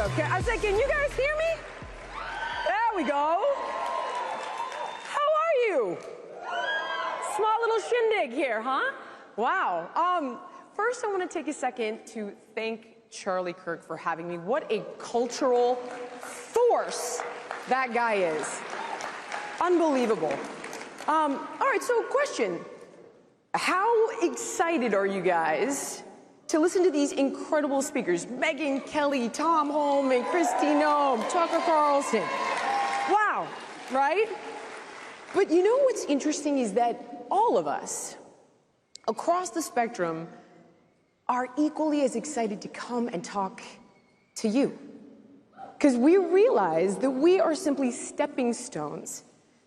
Okay, I said, can you guys hear me? There we go. How are you? Small little shindig here, huh? Wow. First, I want to take a second to thank Charlie Kirk for having me. What a cultural force that guy is. Unbelievable. All right, so question. How excited are you guys to listen to these incredible speakers? Megyn Kelly, Tom Holman, Kristi Noem, Tucker Carlson. Wow, right? But you know what's interesting is that all of us across the spectrum are equally as excited to come and talk to you. Because we realize that we are simply stepping stones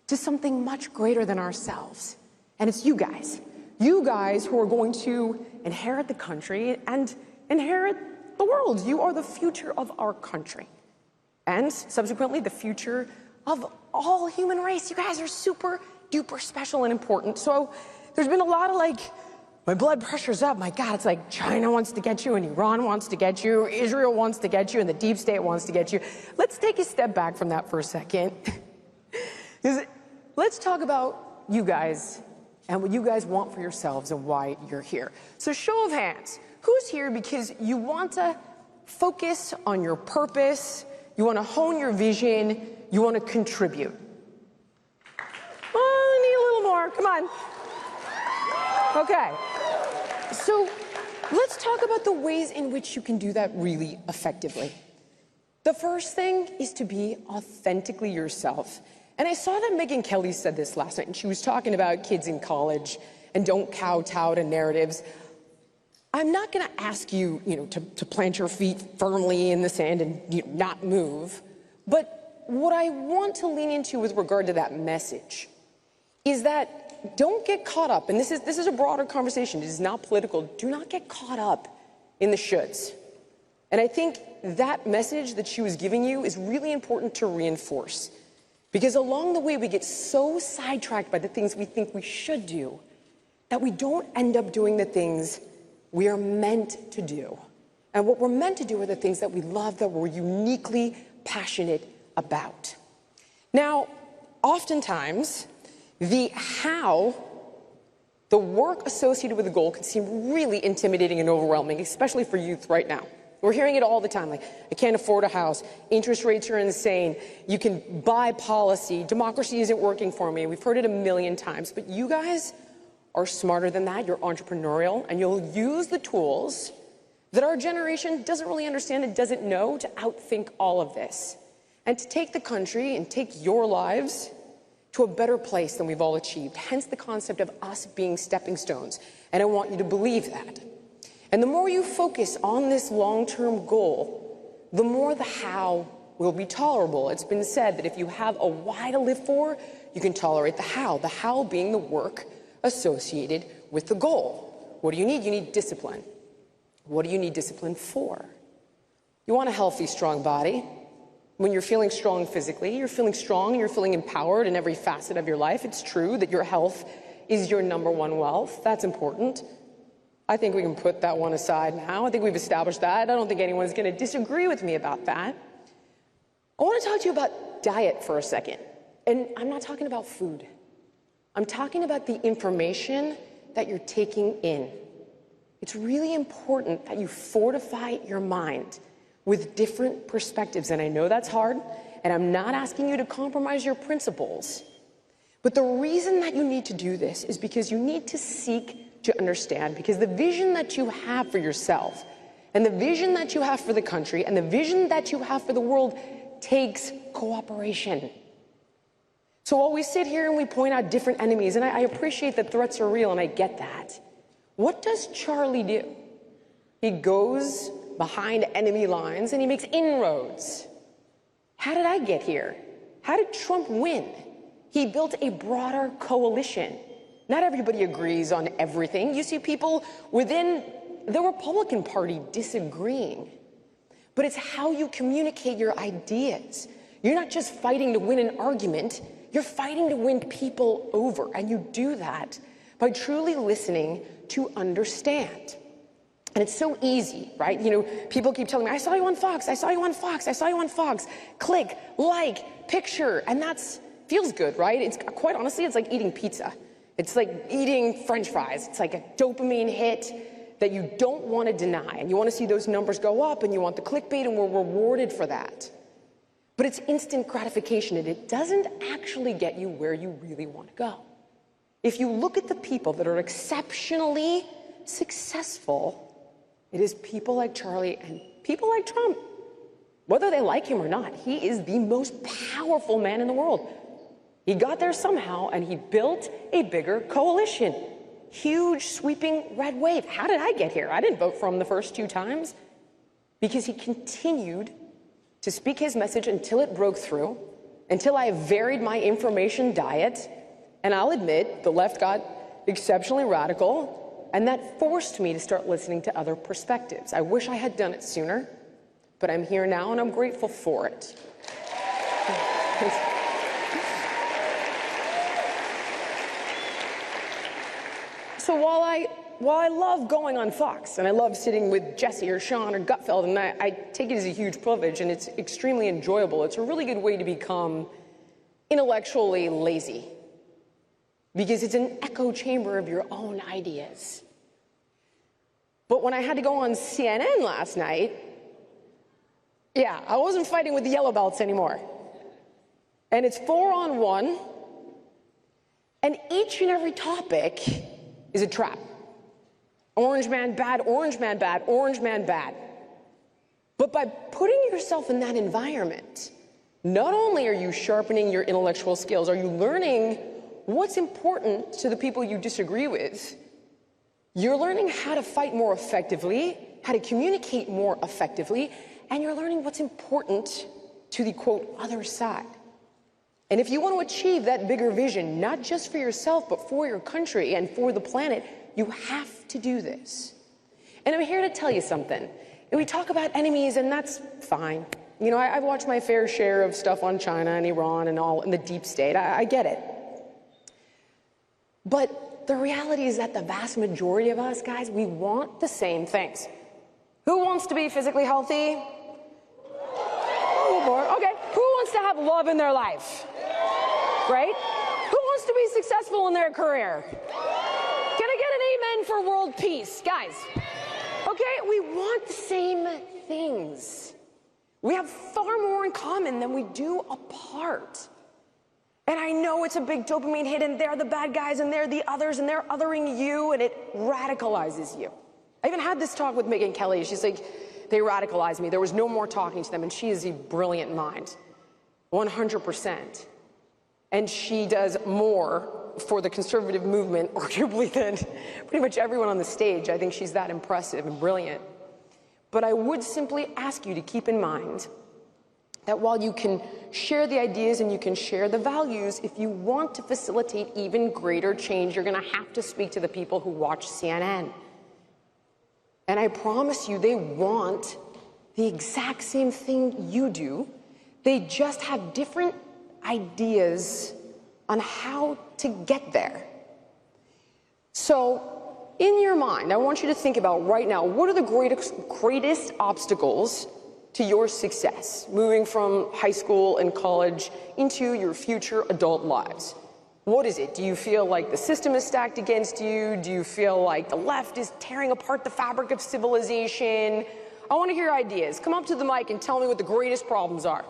to something much greater than ourselves. And it's you guys. You guys who are going to inherit the country and inherit the world. You are the future of our country. And subsequently, the future of all human race. You guys are super duper special and important. So there's been a lot of like, my blood pressure's up. My God, it's like China wants to get you and Iran wants to get you, Israel wants to get you, and the deep state wants to get you. Let's take a step back from that for a second. Let's talk about you guys and what you guys want for yourselves and why you're here. So show of hands, who's here because you want to focus on your purpose, you want to hone your vision, you want to contribute? Oh, I need a little more, come on. Okay, so let's talk about the ways in which you can do that really effectively. The first thing is to be authentically yourself. And I saw that Megyn Kelly said this last night, and she was talking about kids in college and don't kowtow to narratives. I'm not going to ask you, to plant your feet firmly in the sand and not move. But what I want to lean into with regard to that message is that don't get caught up, and this is a broader conversation. It is not political. Do not get caught up in the shoulds. And I think that message that she was giving you is really important to reinforce. Because along the way, we get so sidetracked by the things we think we should do that we don't end up doing the things we are meant to do. And what we're meant to do are the things that we love, that we're uniquely passionate about. Now, oftentimes, the how, the work associated with the goal can seem really intimidating and overwhelming, especially for youth right now. We're hearing it all the time, like, I can't afford a house, interest rates are insane, you can buy policy, democracy isn't working for me. We've heard it a million times, but you guys are smarter than that, you're entrepreneurial, and you'll use the tools that our generation doesn't really understand and doesn't know to outthink all of this, and to take the country and take your lives to a better place than we've all achieved, hence the concept of us being stepping stones, and I want you to believe that. And the more you focus on this long-term goal, the more the how will be tolerable. It's been said that if you have a why to live for, you can tolerate the how being the work associated with the goal. What do you need? You need discipline. What do you need discipline for? You want a healthy, strong body. When you're feeling strong physically, you're feeling strong, you're feeling empowered in every facet of your life. It's true that your health is your #1 wealth. That's important. I think we can put that one aside now. I think we've established that. I don't think anyone's going to disagree with me about that. I want to talk to you about diet for a second. And I'm not talking about food. I'm talking about the information that you're taking in. It's really important that you fortify your mind with different perspectives. And I know that's hard, and I'm not asking you to compromise your principles. But the reason that you need to do this is because you need to seek to understand, because the vision that you have for yourself and the vision that you have for the country and the vision that you have for the world takes cooperation. So while we sit here and we point out different enemies, and I appreciate that threats are real and I get that, what does Charlie do? He goes behind enemy lines and he makes inroads. How did I get here? How did Trump win? He built a broader coalition. Not everybody agrees on everything. You see people within the Republican Party disagreeing. But it's how you communicate your ideas. You're not just fighting to win an argument, you're fighting to win people over. And you do that by truly listening to understand. And it's so easy, right? You know, people keep telling me, I saw you on Fox, I saw you on Fox, I saw you on Fox. Click, like, picture, and that's feels good, right? It's quite honestly, it's like eating pizza. It's like eating French fries. It's like a dopamine hit that you don't want to deny. And you want to see those numbers go up, and you want the clickbait, and we're rewarded for that. But it's instant gratification, and it doesn't actually get you where you really want to go. If you look at the people that are exceptionally successful, it is people like Charlie and people like Trump. Whether they like him or not, he is the most powerful man in the world. He got there somehow, and he built a bigger coalition. Huge, sweeping red wave. How did I get here? I didn't vote for him the first 2 times. Because he continued to speak his message until it broke through, until I varied my information diet. And I'll admit, the left got exceptionally radical, and that forced me to start listening to other perspectives. I wish I had done it sooner, but I'm here now, and I'm grateful for it. So while I love going on Fox, and I love sitting with Jesse or Sean or Gutfeld, and I take it as a huge privilege, and it's extremely enjoyable, it's a really good way to become intellectually lazy, because it's an echo chamber of your own ideas. But when I had to go on CNN last night, yeah, I wasn't fighting with the yellow belts anymore. And it's 4-on-1, and each and every topic is a trap. Orange man bad, orange man bad, orange man bad. But by putting yourself in that environment, not only are you sharpening your intellectual skills, are you learning what's important to the people you disagree with, you're learning how to fight more effectively, how to communicate more effectively, and you're learning what's important to the, quote, other side. And if you want to achieve that bigger vision, not just for yourself, but for your country and for the planet, you have to do this. And I'm here to tell you something. And we talk about enemies, and that's fine. You know, I've watched my fair share of stuff on China and Iran and all in the deep state. I get it. But the reality is that the vast majority of us, guys, we want the same things. Who wants to be physically healthy? Oh, boy. Okay. Who wants to have love in their life? Right? Who wants to be successful in their career? Can I get an amen for world peace? Guys, okay, we want the same things. We have far more in common than we do apart. And I know it's a big dopamine hit, and they're the bad guys, and they're the others, and they're othering you, and it radicalizes you. I even had this talk with Megyn Kelly. She's like, they radicalized me. There was no more talking to them, and she is a brilliant mind, 100%. And she does more for the conservative movement, arguably, than pretty much everyone on the stage. I think she's that impressive and brilliant. But I would simply ask you to keep in mind that while you can share the ideas and you can share the values, if you want to facilitate even greater change, you're going to have to speak to the people who watch CNN. And I promise you, they want the exact same thing you do. They just have different ideas on how to get there. So in your mind, I want you to think about right now, what are the greatest obstacles to your success, moving from high school and college into your future adult lives? What is it? Do you feel like the system is stacked against you? Do you feel like the left is tearing apart the fabric of civilization? I want to hear ideas. Come up to the mic and tell me what the greatest problems are.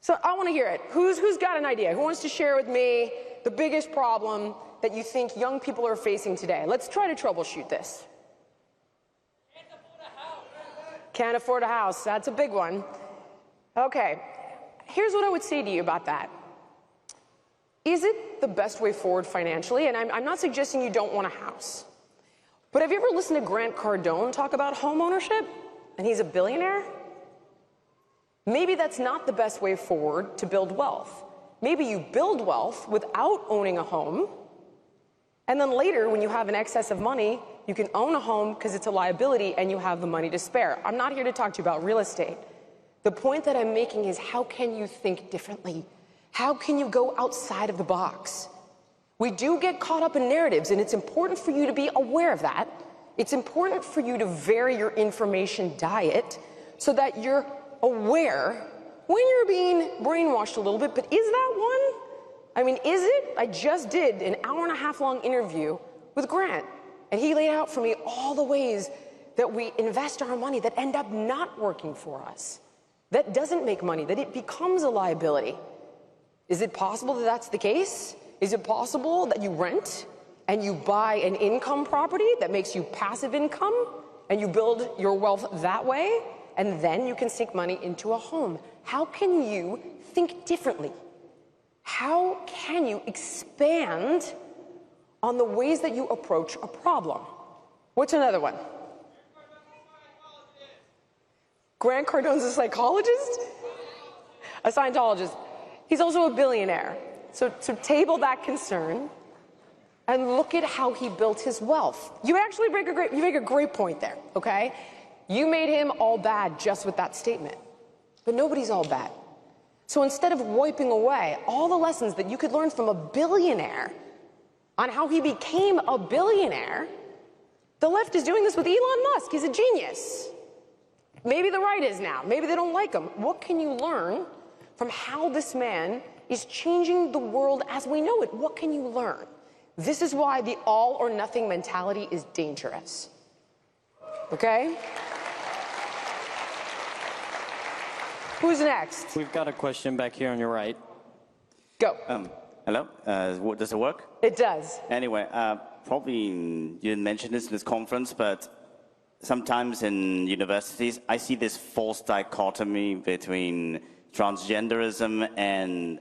So I want to hear it. Who's got an idea? Who wants to share with me the biggest problem that you think young people are facing today? Let's try to troubleshoot this. Can't afford a house. That's a big one. Okay, here's what I would say to you about that. Is it the best way forward financially? And I'm not suggesting you don't want a house. But have you ever listened to Grant Cardone talk about home ownership? And he's a billionaire? Maybe that's not the best way forward to build wealth. Maybe you build wealth without owning a home, and then later, when you have an excess of money, you can own a home because it's a liability and you have the money to spare. I'm not here to talk to you about real estate. The point that I'm making is, how can you think differently? How can you go outside of the box? We do get caught up in narratives, and it's important for you to be aware of that. It's important for you to vary your information diet so that you're aware when you're being brainwashed a little bit, but is that one? I mean, is it? I just did an hour-and-a-half long interview with Grant, and he laid out for me all the ways that we invest our money that end up not working for us, that doesn't make money, that it becomes a liability. Is it possible that that's the case? Is it possible that you rent and you buy an income property that makes you passive income and you build your wealth that way, and then you can sink money into a home? How can you think differently? How can you expand on the ways that you approach a problem? What's another one? Grant Cardone's a psychologist? A Scientologist. He's also a billionaire. So table that concern and look at how he built his wealth. You actually make a great point there, okay? You made him all bad just with that statement. But nobody's all bad. So instead of wiping away all the lessons that you could learn from a billionaire on how he became a billionaire, the left is doing this with Elon Musk. He's a genius. Maybe the right is now. Maybe they don't like him. What can you learn from how this man is changing the world as we know it? What can you learn? This is why the all or nothing mentality is dangerous. Okay? Who's next? We've got a question back here on your right. Go. Hello? Does it work? It does. Anyway, probably you didn't mention this in this conference, but sometimes in universities, I see this false dichotomy between transgenderism and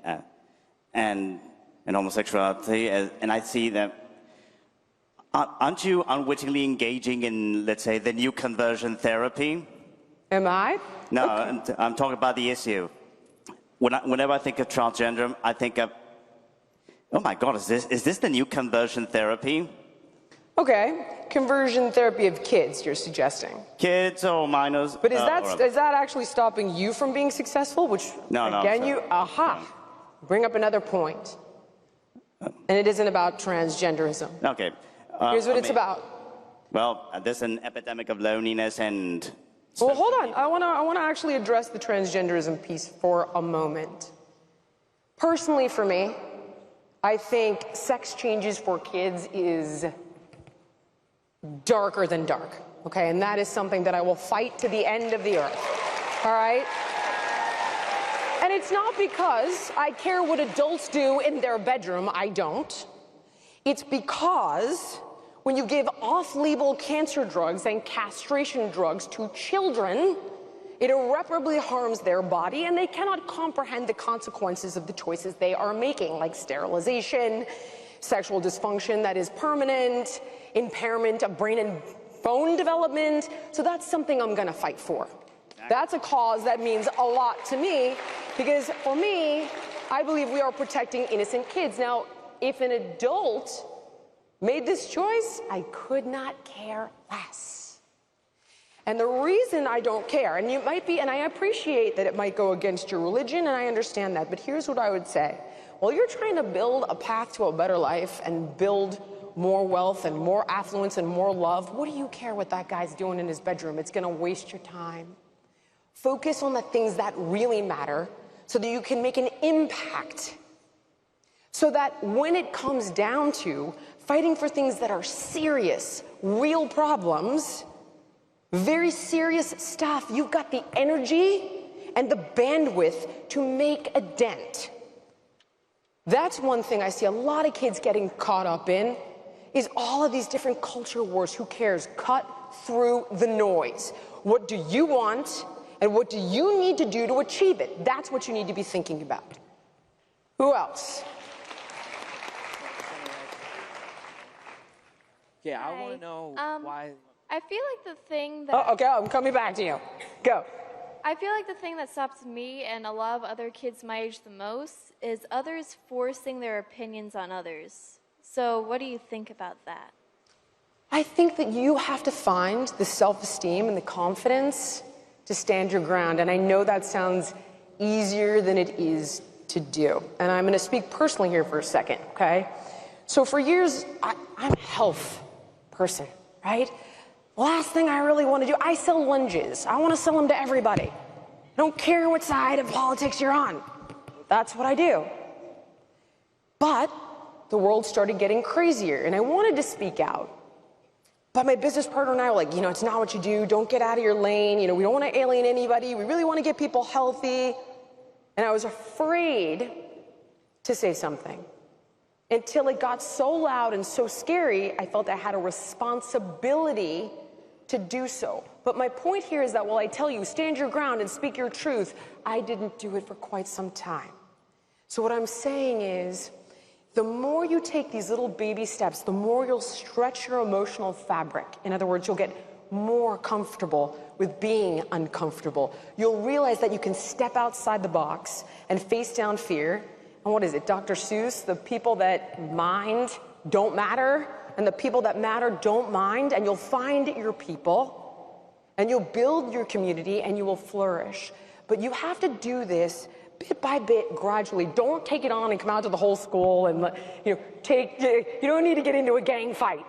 homosexuality, and I see that. Aren't you unwittingly engaging in, let's say, the new conversion therapy? Am I? No, okay. I'm talking about the issue. Whenever I think of transgender, I think of, oh my God, is this the new conversion therapy? Okay, conversion therapy of kids, you're suggesting. Kids or minors. But is that actually stopping you from being successful? Which, no, again, bring up another point. And it isn't about transgenderism. Okay. Here's what it's about. Well, there's an epidemic of loneliness and... Well, hold on. I want to actually address the transgenderism piece for a moment. Personally, for me, I think sex changes for kids is darker than dark, okay? And that is something that I will fight to the end of the earth, all right? And it's not because I care what adults do in their bedroom. I don't. It's because when you give off-label cancer drugs and castration drugs to children, it irreparably harms their body, and they cannot comprehend the consequences of the choices they are making, like sterilization, sexual dysfunction that is permanent, impairment of brain and bone development. So that's something I'm going to fight for. That's a cause that means a lot to me, because for me, I believe we are protecting innocent kids. Now, if an adult made this choice, I could not care less. And the reason I don't care, and you might be, and I appreciate that it might go against your religion, and I understand that, but here's what I would say. While you're trying to build a path to a better life and build more wealth and more affluence and more love, what do you care what that guy's doing in his bedroom? It's gonna waste your time. Focus on the things that really matter so that you can make an impact. So that when it comes down to fighting for things that are serious, real problems, very serious stuff, you've got the energy and the bandwidth to make a dent. That's one thing I see a lot of kids getting caught up in, is all of these different culture wars. Who cares? Cut through the noise. What do you want, and what do you need to do to achieve it? That's what you need to be thinking about. Who else? Yeah, I want to know why. I feel like the thing that... Oh, okay, I'm coming back to you. Go. I feel like the thing that stops me and a lot of other kids my age the most is others forcing their opinions on others. So what do you think about that? I think that you have to find the self-esteem and the confidence to stand your ground. And I know that sounds easier than it is to do. And I'm going to speak personally here for a second, okay? So for years, I'm a health person, right? Last thing I really want to do, I sell lunges. I want to sell them to everybody. I don't care what side of politics you're on. That's what I do. But the world started getting crazier, and I wanted to speak out. But my business partner and I were like, it's not what you do. Don't get out of your lane. We don't want to alienate anybody. We really want to get people healthy. And I was afraid to say something until it got so loud and so scary, I felt I had a responsibility to do so. But my point here is that while I tell you, stand your ground and speak your truth, I didn't do it for quite some time. So what I'm saying is, the more you take these little baby steps, the more you'll stretch your emotional fabric. In other words, you'll get more comfortable with being uncomfortable. You'll realize that you can step outside the box and face down fear. And what is it, Dr. Seuss? The people that mind don't matter, and the people that matter don't mind, and you'll find your people, and you'll build your community, and you will flourish. But you have to do this bit by bit, gradually. Don't take it on and come out to the whole school and you don't need to get into a gang fight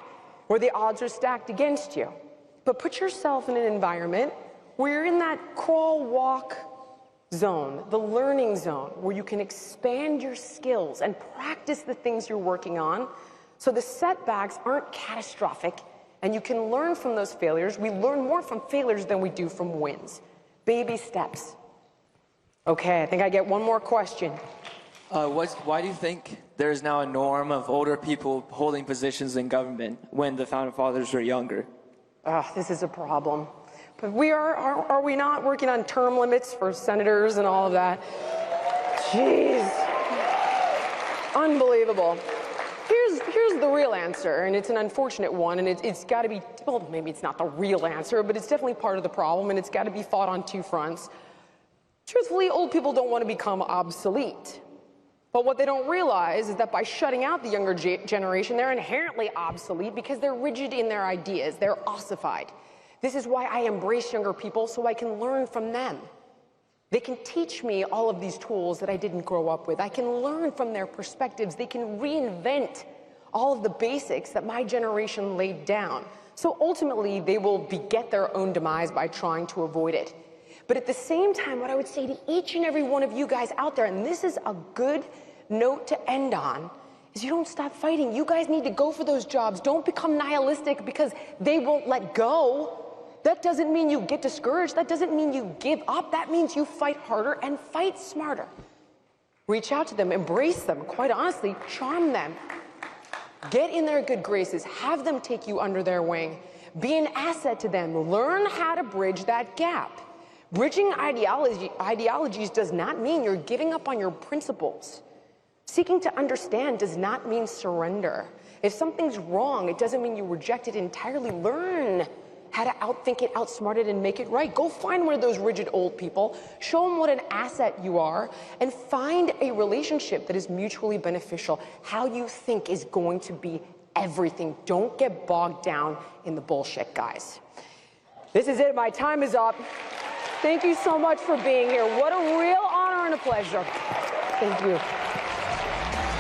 where the odds are stacked against you. But put yourself in an environment where you're in that crawl, walk zone, the learning zone, where you can expand your skills and practice the things you're working on, so the setbacks aren't catastrophic, and you can learn from those failures. We learn more from failures than we do from wins. Baby steps. Okay, I think I get one more question. Why do you think there is now a norm of older people holding positions in government when the Founding Fathers were younger? This is a problem. But are we not working on term limits for senators and all of that? Jeez. Unbelievable. Here's the real answer, and it's an unfortunate one, and it's got to be, well, maybe it's not the real answer, but it's definitely part of the problem, and it's got to be fought on two fronts. Truthfully, old people don't want to become obsolete. But what they don't realize is that by shutting out the younger generation, they're inherently obsolete because they're rigid in their ideas. They're ossified. This is why I embrace younger people, so I can learn from them. They can teach me all of these tools that I didn't grow up with. I can learn from their perspectives. They can reinvent all of the basics that my generation laid down. So ultimately, they will beget their own demise by trying to avoid it. But at the same time, what I would say to each and every one of you guys out there, and this is a good note to end on, is you don't stop fighting. You guys need to go for those jobs. Don't become nihilistic because they won't let go. That doesn't mean you get discouraged. That doesn't mean you give up. That means you fight harder and fight smarter. Reach out to them, embrace them, quite honestly, charm them. Get in their good graces, have them take you under their wing. Be an asset to them. Learn how to bridge that gap. Bridging ideologies does not mean you're giving up on your principles. Seeking to understand does not mean surrender. If something's wrong, it doesn't mean you reject it entirely. Learn how to outthink it, outsmart it, and make it right. Go find one of those rigid old people, show them what an asset you are, and find a relationship that is mutually beneficial. How you think is going to be everything. Don't get bogged down in the bullshit, guys. This is it. My time is up. Thank you so much for being here. What a real honor and a pleasure. Thank you.